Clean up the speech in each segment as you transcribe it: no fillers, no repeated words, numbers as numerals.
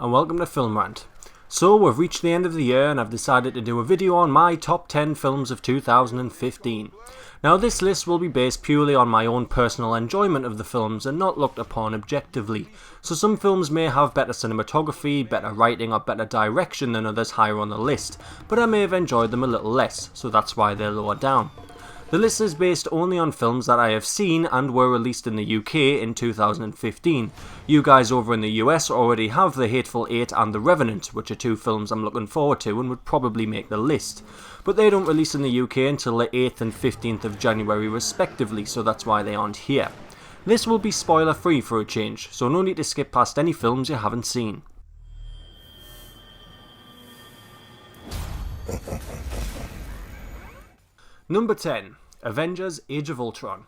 and welcome to Film Rant. So we've reached the end of the year and I've decided to do a video on my top 10 films of 2015. Now this list will be based purely on my own personal enjoyment of the films and not looked upon objectively. So some films may have better cinematography, better writing or better direction than others higher on the list, but I may have enjoyed them a little less, so that's why they're lower down. The list is based only on films that I have seen and were released in the UK in 2015. You guys over in the US already have The Hateful Eight and The Revenant, which are two films I'm looking forward to and would probably make the list. But they don't release in the UK until the 8th and 15th of January respectively, so that's why they aren't here. This will be spoiler free for a change, so no need to skip past any films you haven't seen. Number 10. Avengers Age of Ultron.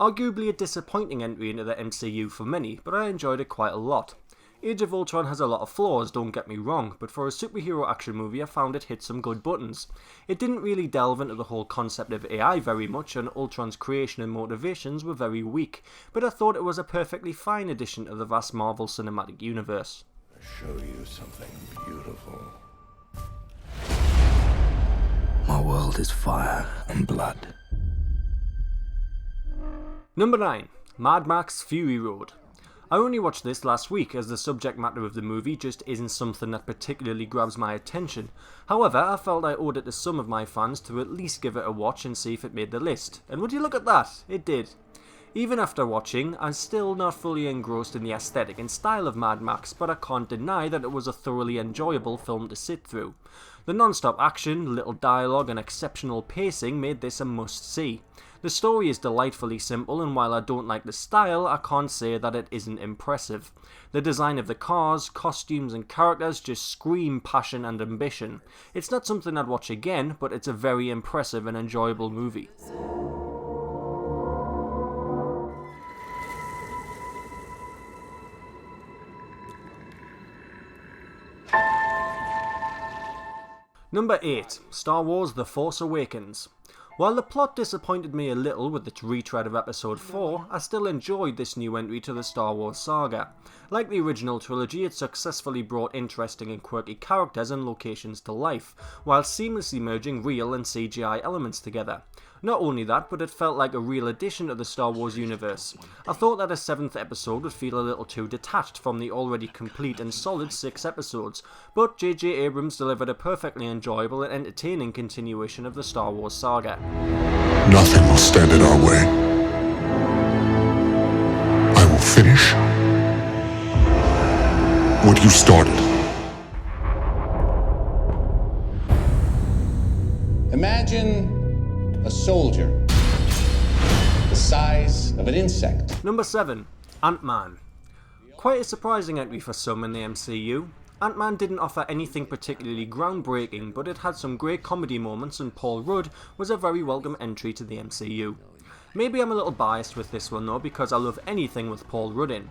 Arguably a disappointing entry into the MCU for many, but I enjoyed it quite a lot. Age of Ultron has a lot of flaws, don't get me wrong, but for a superhero action movie I found it hit some good buttons. It didn't really delve into the whole concept of AI very much, and Ultron's creation and motivations were very weak, but I thought it was a perfectly fine addition to the vast Marvel Cinematic Universe. I'll show you something beautiful. My world is fire and blood. Number 9. Mad Max Fury Road. I only watched this last week as the subject matter of the movie just isn't something that particularly grabs my attention. However, I felt I owed it to some of my fans to at least give it a watch and see if it made the list. And would you look at that? It did. Even after watching, I'm still not fully engrossed in the aesthetic and style of Mad Max, but I can't deny that it was a thoroughly enjoyable film to sit through. The non-stop action, little dialogue and exceptional pacing made this a must-see. The story is delightfully simple, and while I don't like the style, I can't say that it isn't impressive. The design of the cars, costumes and characters just scream passion and ambition. It's not something I'd watch again, but it's a very impressive and enjoyable movie. Number 8. Star Wars The Force Awakens. While the plot disappointed me a little with its retread of Episode 4, I still enjoyed this new entry to the Star Wars saga. Like the original trilogy, it successfully brought interesting and quirky characters and locations to life, while seamlessly merging real and CGI elements together. Not only that, but it felt like a real addition to the Star Wars universe. I thought that a 7th episode would feel a little too detached from the already complete and solid 6 episodes, but J.J. Abrams delivered a perfectly enjoyable and entertaining continuation of the Star Wars saga. Nothing will stand in our way. I will finish what you started. Imagine a soldier the size of an insect. Number 7. AntMan. Quite a surprising entry for some in the MCU. Ant-Man didn't offer anything particularly groundbreaking, but it had some great comedy moments and Paul Rudd was a very welcome entry to the MCU. Maybe I'm a little biased with this one though, because I love anything with Paul Rudd in.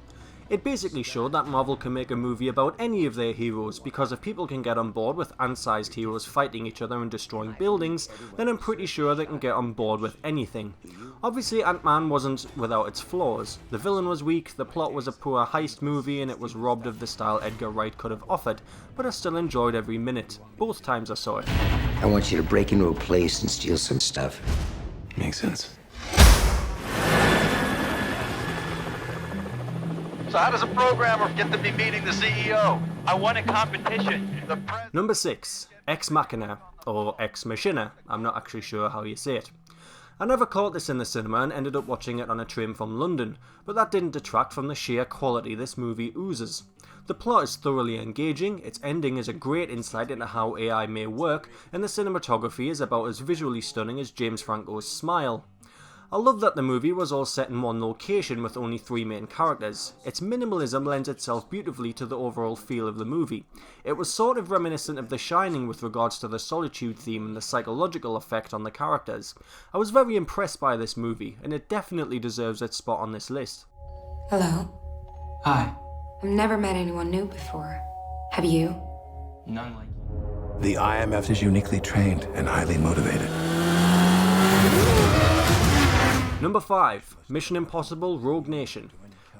It basically showed that Marvel can make a movie about any of their heroes, because if people can get on board with ant-sized heroes fighting each other and destroying buildings, then I'm pretty sure they can get on board with anything. Obviously Ant-Man wasn't without its flaws. The villain was weak, the plot was a poor heist movie and it was robbed of the style Edgar Wright could have offered, but I still enjoyed every minute, both times I saw it. I want you to break into a place and steal some stuff. Makes sense. So how does a programmer get to be meeting the CEO? I won a competition. Number 6. Ex Machina, or Ex Machina, I'm not actually sure how you say it. I never caught this in the cinema and ended up watching it on a train from London, but that didn't detract from the sheer quality this movie oozes. The plot is thoroughly engaging, its ending is a great insight into how AI may work, and the cinematography is about as visually stunning as James Franco's Smile. I love that the movie was all set in one location with only 3 main characters. Its minimalism lends itself beautifully to the overall feel of the movie. It was sort of reminiscent of The Shining with regards to the solitude theme and the psychological effect on the characters. I was very impressed by this movie, and it definitely deserves its spot on this list. Hello. Hi. I've never met anyone new before. Have you? None like you. The IMF is uniquely trained and highly motivated. Number 5. Mission Impossible Rogue Nation.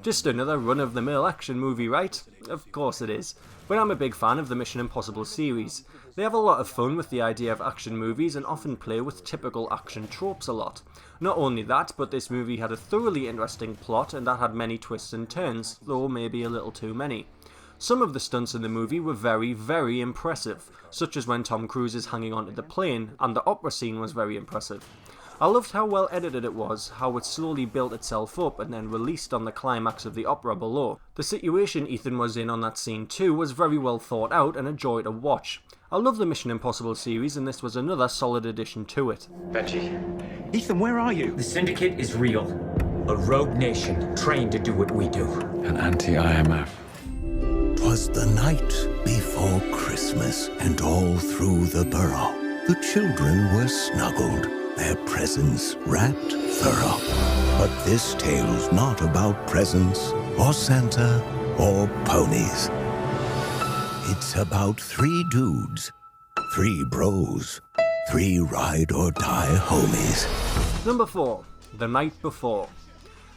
Just another run-of-the-mill action movie, right? Of course it is. but I'm a big fan of the Mission Impossible series. They have a lot of fun with the idea of action movies and often play with typical action tropes a lot. Not only that, but this movie had a thoroughly interesting plot and that had many twists and turns, though maybe a little too many. Some of the stunts in the movie were very, very impressive, such as when Tom Cruise is hanging onto the plane, and the opera scene was very impressive. I loved how well edited it was, how it slowly built itself up and then released on the climax of the opera below. The situation Ethan was in on that scene too was very well thought out and a joy to watch. I love the Mission Impossible series and this was another solid addition to it. Benji. Ethan, where are you? The Syndicate is real. A rogue nation trained to do what we do. An anti-IMF. 'Twas the night before Christmas, and all through the borough, the children were snuggled, their presents wrapped thorough. But this tale's not about presents, or Santa, or ponies. It's about 3 dudes, 3 bros, 3 ride-or-die homies. Number 4. The Night Before.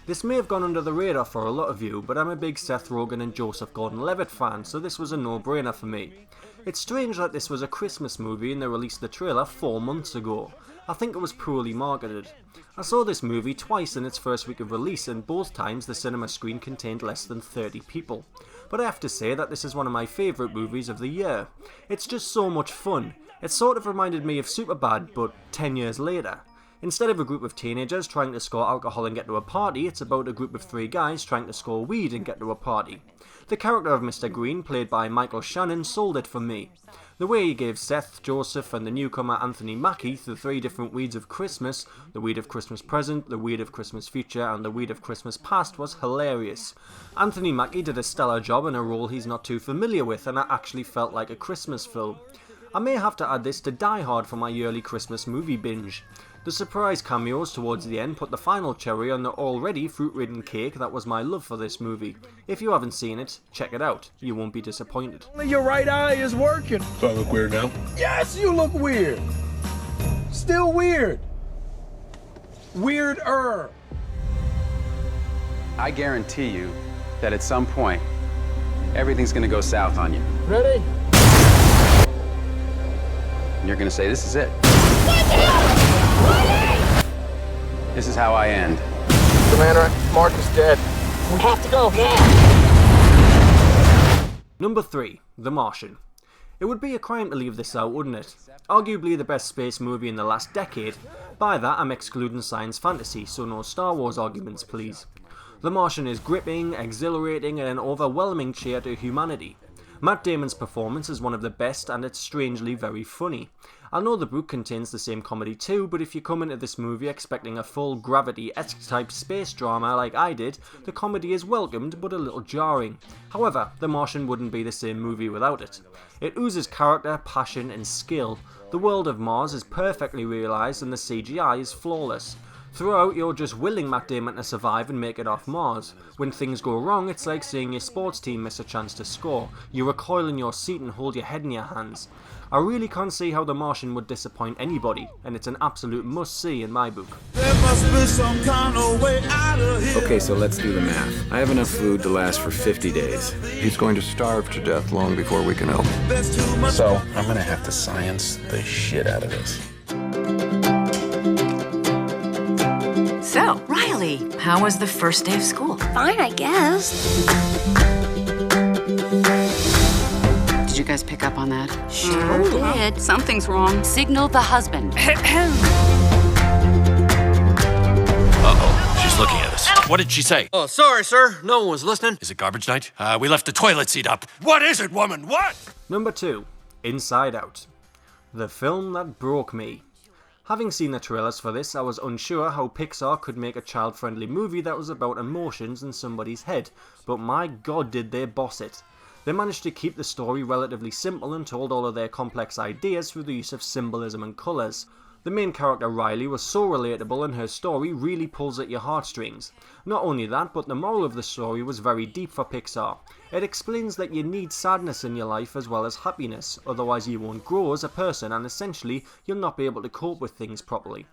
This may have gone under the radar for a lot of you, but I'm a big Seth Rogen and Joseph Gordon-Levitt fan, so this was a no-brainer for me. It's strange that this was a Christmas movie and they released the trailer 4 months ago. I think it was poorly marketed. I saw this movie twice in its first week of release and both times the cinema screen contained less than 30 people. But I have to say that this is one of my favourite movies of the year. It's just so much fun. It sort of reminded me of Superbad, but 10 years later. Instead of a group of teenagers trying to score alcohol and get to a party, it's about a group of 3 guys trying to score weed and get to a party. The character of Mr. Green, played by Michael Shannon, sold it for me. The way he gave Seth, Joseph and the newcomer Anthony Mackie the 3 different weeds of Christmas, the weed of Christmas present, the weed of Christmas future and the weed of Christmas past was hilarious. Anthony Mackie did a stellar job in a role he's not too familiar with and it actually felt like a Christmas film. I may have to add this to Die Hard for my yearly Christmas movie binge. The surprise cameos towards the end put the final cherry on the already fruit-ridden cake that was my love for this movie. If you haven't seen it, check it out. You won't be disappointed. Your right eye is working. Do I look weird now? Yes, you look weird. Still weird. Weirder. I guarantee you that at some point, everything's gonna go south on you. Ready? And you're gonna say, this is it. This is how I end. Commander, Mark is dead. We have to go now. Number 3. The Martian. It would be a crime to leave this out, wouldn't it? Arguably the best space movie in the last decade. By that I'm excluding science fantasy, so no Star Wars arguments please. The Martian is gripping, exhilarating and an overwhelming cheer to humanity. Matt Damon's performance is one of the best and it's strangely very funny. I know the book contains the same comedy too, but if you come into this movie expecting a full Gravity-esque type space drama like I did, the comedy is welcomed but a little jarring. However, The Martian wouldn't be the same movie without it. It oozes character, passion and skill. The world of Mars is perfectly realised and the CGI is flawless. Throughout, you're just willing Matt Damon to survive and make it off Mars. When things go wrong, it's like seeing your sports team miss a chance to score. You recoil in your seat and hold your head in your hands. I really can't see how The Martian would disappoint anybody, and it's an absolute must-see in my book. There must be some kind of way out of here. Okay, so let's do the math. I have enough food to last for 50 days. He's going to starve to death long before we can help. So, I'm gonna have to science the shit out of this. So, Riley, how was the first day of school? Fine, I guess. Did you guys pick up on that? Sure did. Something's wrong. Signal the husband. Uh-oh, she's looking at us. What did she say? Oh, sorry, sir. No one was listening. Is it garbage night? We left the toilet seat up. What is it, woman? What? Number 2. Inside Out. The film that broke me. Having seen the trailers for this, I was unsure how Pixar could make a child-friendly movie that was about emotions in somebody's head, but my god did they boss it. They managed to keep the story relatively simple and told all of their complex ideas through the use of symbolism and colours. The main character Riley was so relatable and her story really pulls at your heartstrings. Not only that, but the moral of the story was very deep for Pixar. It explains that you need sadness in your life as well as happiness, otherwise you won't grow as a person and essentially you'll not be able to cope with things properly.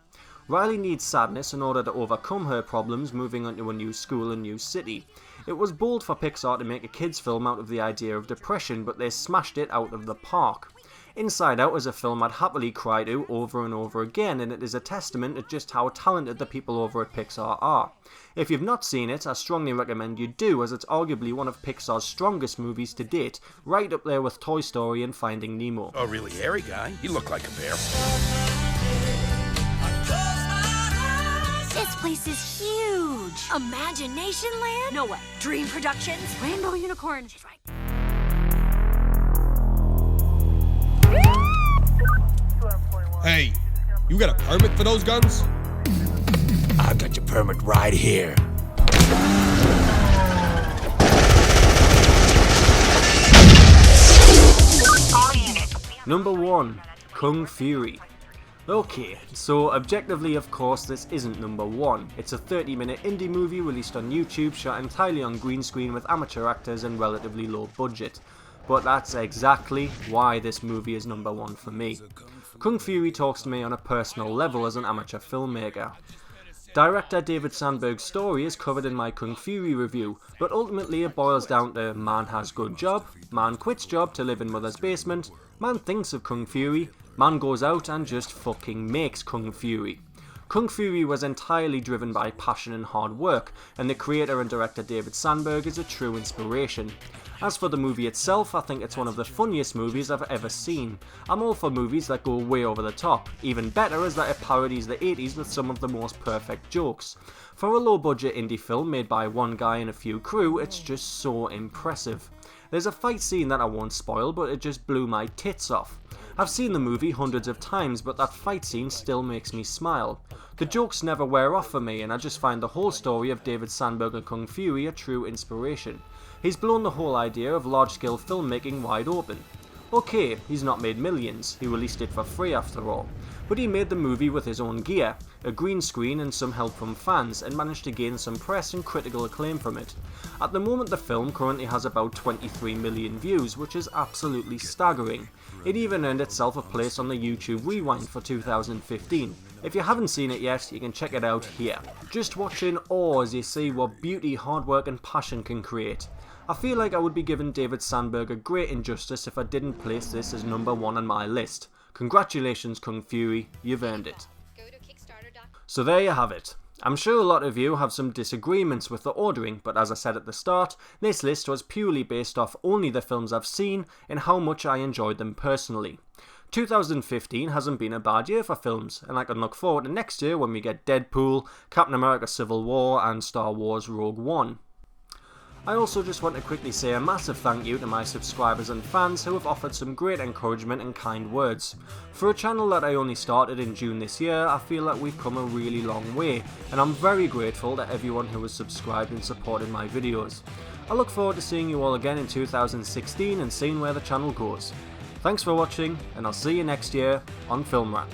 Riley needs sadness in order to overcome her problems moving onto a new school and new city. It was bold for Pixar to make a kids film out of the idea of depression, but they smashed it out of the park. Inside Out is a film I'd happily cry to over and over again, and it is a testament to just how talented the people over at Pixar are. If you've not seen it, I strongly recommend you do, as it's arguably one of Pixar's strongest movies to date, right up there with Toy Story and Finding Nemo. A really hairy guy? He looked like a bear. This place is huge. Imagination Land? No way. Dream Productions? Rainbow Unicorn? She's right. Hey, you got a permit for those guns? I've got your permit right here. Number 1. Kung Fury. Okay, so objectively of course this isn't number 1. It's a 30-minute indie movie released on YouTube, shot entirely on green screen with amateur actors and relatively low budget. But that's exactly why this movie is number 1 for me. Kung Fury talks to me on a personal level as an amateur filmmaker. Director David Sandberg's story is covered in my Kung Fury review, but ultimately it boils down to man has good job, man quits job to live in mother's basement, man thinks of Kung Fury, man goes out and just fucking makes Kung Fury. Kung Fury was entirely driven by passion and hard work, and the creator and director David Sandberg is a true inspiration. As for the movie itself, I think it's one of the funniest movies I've ever seen. I'm all for movies that go way over the top. Even better is that it parodies the 80s with some of the most perfect jokes. For a low budget indie film made by one guy and a few crew, it's just so impressive. There's a fight scene that I won't spoil, but it just blew my tits off. I've seen the movie hundreds of times, but that fight scene still makes me smile. The jokes never wear off for me, and I just find the whole story of David Sandberg and Kung Fury a true inspiration. He's blown the whole idea of large-scale filmmaking wide open. Okay, he's not made millions, he released it for free after all. But he made the movie with his own gear, a green screen and some help from fans, and managed to gain some press and critical acclaim from it. At the moment the film currently has about 23 million views, which is absolutely staggering. It even earned itself a place on the YouTube Rewind for 2015. If you haven't seen it yet, you can check it out here. Just watch in awe as you see what beauty, hard work and passion can create. I feel like I would be giving David Sandberg a great injustice if I didn't place this as number 1 on my list. Congratulations Kung Fury, you've earned it. So there you have it. I'm sure a lot of you have some disagreements with the ordering, but as I said at the start, this list was purely based off only the films I've seen and how much I enjoyed them personally. 2015 hasn't been a bad year for films, and I can look forward to next year when we get Deadpool, Captain America Civil War and Star Wars Rogue One. I also just want to quickly say a massive thank you to my subscribers and fans who have offered some great encouragement and kind words. For a channel that I only started in June this year, I feel like we've come a really long way, and I'm very grateful to everyone who has subscribed and supported my videos. I look forward to seeing you all again in 2016 and seeing where the channel goes. Thanks for watching, and I'll see you next year on Film Rant.